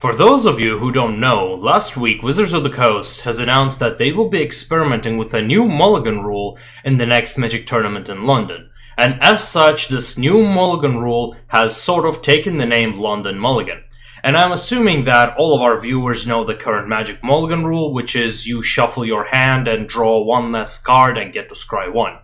For those of you who don't know, last week Wizards of the Coast has announced that they will be experimenting with a new Mulligan rule in the next Magic tournament in London. And as such, this new Mulligan rule has sort of taken the name London Mulligan. And I'm assuming that all of our viewers know the current Magic Mulligan rule, which is you shuffle your hand and draw one less card and get to scry one.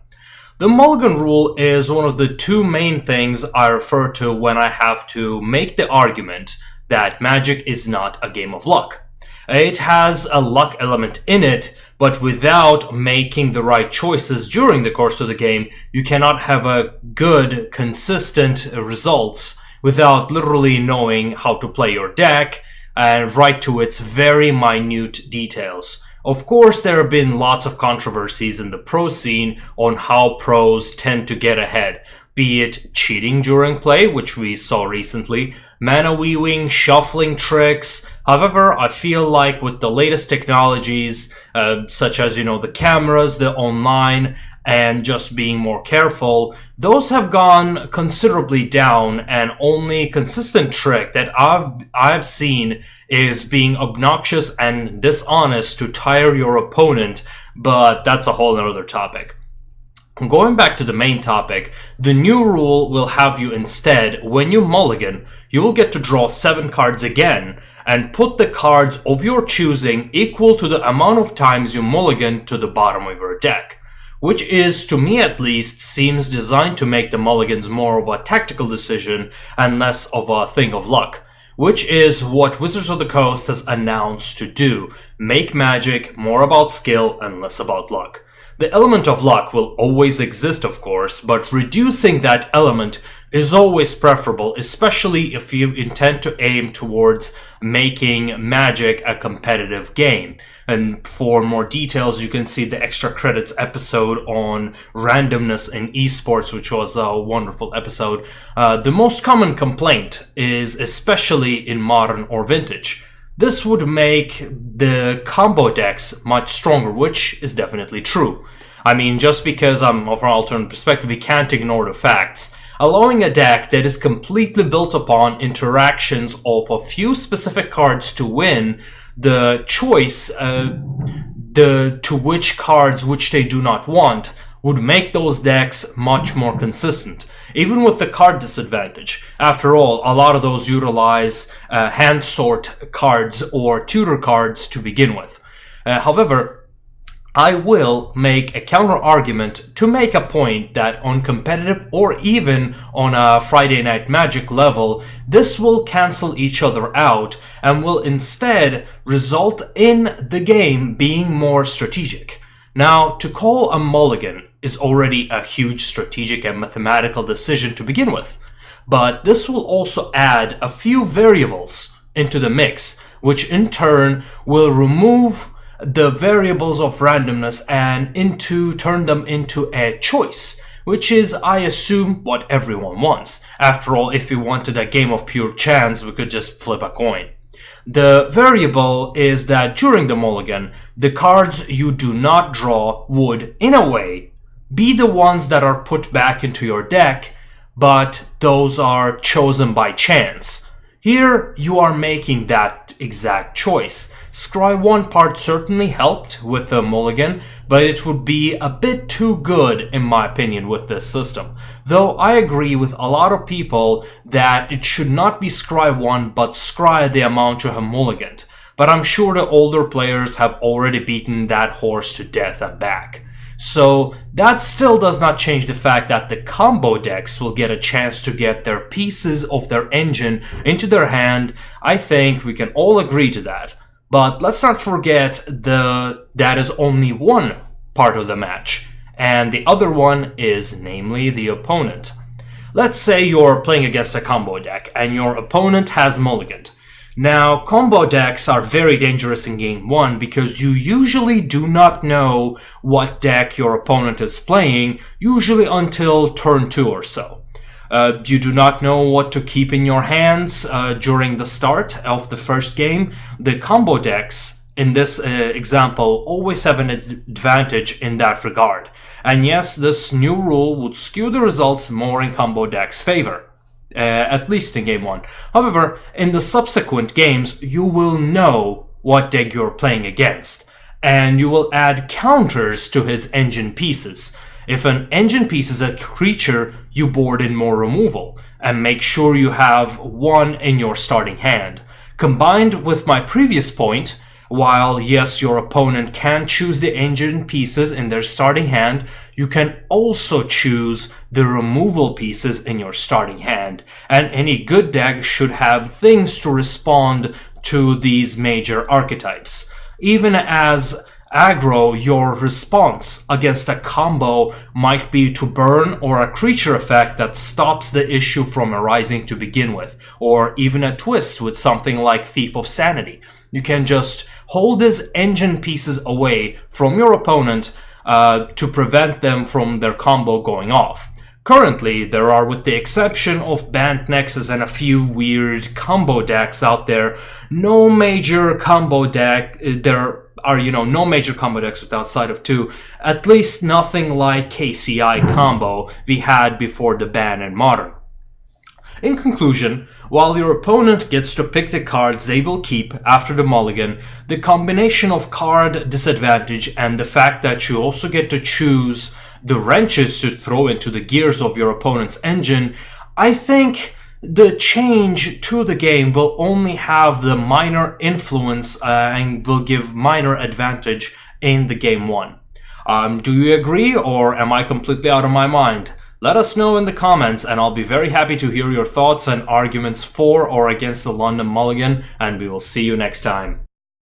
The Mulligan rule is one of the two main things I refer to when I have to make the argument that Magic is not a game of luck. It has a luck element in it, but without making the right choices during the course of the game, you cannot have a good, consistent results without literally knowing how to play your deck and right to its very minute details. Of course, there have been lots of controversies in the pro scene on how pros tend to get ahead, be it cheating during play, which we saw recently, mana weaving, shuffling tricks. However, I feel like with the latest technologies, such as, the cameras, the online, and just being more careful, those have gone considerably down, and only consistent trick that I've seen is being obnoxious and dishonest to tire your opponent, but that's a whole other topic. Going back to the main topic, the new rule will have you instead, when you mulligan, you will get to draw 7 cards again, and put the cards of your choosing equal to the amount of times you mulligan to the bottom of your deck. Which is, to me at least, seems designed to make the mulligans more of a tactical decision and less of a thing of luck. Which is what Wizards of the Coast has announced to do. Make Magic more about skill and less about luck. The element of luck will always exist, of course, but reducing that element is always preferable, especially if you intend to aim towards making Magic a competitive game. And for more details, you can see the Extra Credits episode on randomness in esports, which was a wonderful episode. The most common complaint is, especially in Modern or Vintage, this would make the combo decks much stronger, which is definitely true. I mean, just because I'm of an alternate perspective, we can't ignore the facts. Allowing a deck that is completely built upon interactions of a few specific cards to win, the choice to which cards which they do not want would make those decks much more consistent, even with the card disadvantage. After all, a lot of those utilize hand sort cards or tutor cards to begin with. However, I will make a counter argument to make a point that on competitive or even on a Friday Night Magic level, this will cancel each other out and will instead result in the game being more strategic. Now, to call a mulligan is already a huge strategic and mathematical decision to begin with, but this will also add a few variables into the mix, which in turn will remove the variables of randomness and turn them into a choice, which is, I assume, what everyone wants. After all, if we wanted a game of pure chance, we could just flip a coin. The variable is that during the mulligan, the cards you do not draw would, in a way, be the ones that are put back into your deck, but those are chosen by chance. Here, you are making that exact choice. Scry 1 part certainly helped with the mulligan, but it would be a bit too good, in my opinion, with this system. Though I agree with a lot of people that it should not be Scry 1, but Scry the amount you have mulliganed. But I'm sure the older players have already beaten that horse to death and back. So that still does not change the fact that the combo decks will get a chance to get their pieces of their engine into their hand. I think we can all agree to that. But let's not forget that is only one part of the match, and the other one is namely the opponent. Let's say you're playing against a combo deck and your opponent has mulliganed. Now, combo decks are very dangerous in Game 1 because you usually do not know what deck your opponent is playing, usually until turn 2 or so. You do not know what to keep in your hands during the start of the first game. The combo decks, in this example, always have an advantage in that regard. And yes, this new rule would skew the results more in combo decks' favor. at least in game 1. However, in the subsequent games, you will know what deck you're playing against, and you will add counters to his engine pieces. If an engine piece is a creature, you board in more removal, and make sure you have one in your starting hand. Combined with my previous point, while yes, your opponent can choose the engine pieces in their starting hand, you can also choose the removal pieces in your starting hand. And any good deck should have things to respond to these major archetypes. Even as aggro, your response against a combo might be to burn or a creature effect that stops the issue from arising to begin with, or even a twist with something like Thief of Sanity. You can just hold his engine pieces away from your opponent to prevent them from their combo going off. Currently, there are, with the exception of Bant Nexus and a few weird combo decks out there, no major combo deck. There are, no major combo decks with outside of 2. At least nothing like KCI combo we had before the ban in Modern. In conclusion, while your opponent gets to pick the cards they will keep after the mulligan, the combination of card disadvantage and the fact that you also get to choose the wrenches to throw into the gears of your opponent's engine, I think the change to the game will only have the minor influence and will give minor advantage in the game 1. Do you agree, or am I completely out of my mind? Let us know in the comments, and I'll be very happy to hear your thoughts and arguments for or against the London Mulligan, and we will see you next time.